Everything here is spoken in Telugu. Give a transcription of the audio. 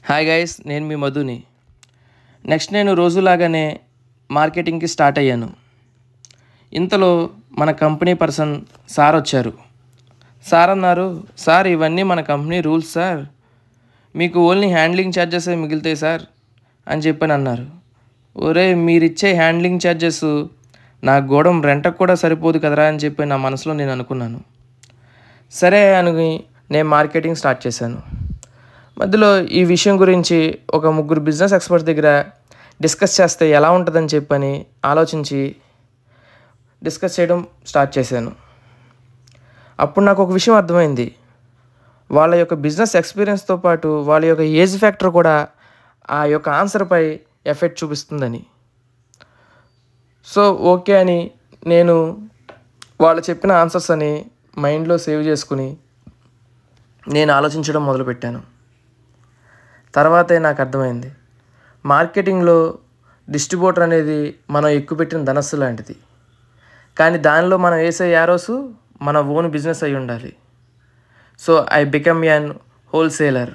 హాయ్ గైస్, నేను మీ మధుని. నెక్స్ట్ నేను రోజులాగానే మార్కెటింగ్కి స్టార్ట్ అయ్యాను. ఇంతలో మన కంపెనీ పర్సన్ సార్ వచ్చారు. సార్ అన్నారు, సార్ ఇవన్నీ మన కంపెనీ రూల్స్ సార్, మీకు ఓన్లీ హ్యాండ్లింగ్ ఛార్జెస్ మిగులుతాయి సార్ అని చెప్పని అన్నారు. ఒరే, మీరిచ్చే హ్యాండ్లింగ్ ఛార్జెస్ నా గోడం రెంట్కి కూడా సరిపోదు కదరా అని చెప్పి నా మనసులో నేను అనుకున్నాను. సరే అని నేను మార్కెటింగ్ స్టార్ట్ చేశాను. మధ్యలో ఈ విషయం గురించి ఒక ముగ్గురు బిజినెస్ ఎక్స్పర్ట్స్ దగ్గర డిస్కస్ చేస్తే ఎలా ఉంటుందని చెప్పని ఆలోచించి డిస్కస్ చేయడం స్టార్ట్ చేశాను. అప్పుడు నాకు ఒక విషయం అర్థమైంది. వాళ్ళ యొక్క బిజినెస్ ఎక్స్పీరియన్స్తో పాటు వాళ్ళ యొక్క ఏజ్ ఫ్యాక్టర్ కూడా ఆ యొక్క ఆన్సర్పై ఎఫెక్ట్ చూపిస్తుందని. సో ఓకే అని నేను వాళ్ళు చెప్పిన ఆన్సర్స్ అని మైండ్లో సేవ్ చేసుకుని నేను ఆలోచించడం మొదలుపెట్టాను. తర్వాతే నాకు అర్థమైంది, మార్కెటింగ్లో డిస్ట్రిబ్యూటర్ అనేది మనం ఎక్కుపెట్టిన ధనస్సు లాంటిది. కానీ దానిలో మనం వేసే యారోసు మన ఓన్ బిజినెస్ అయి ఉండాలి. So I become an wholesaler.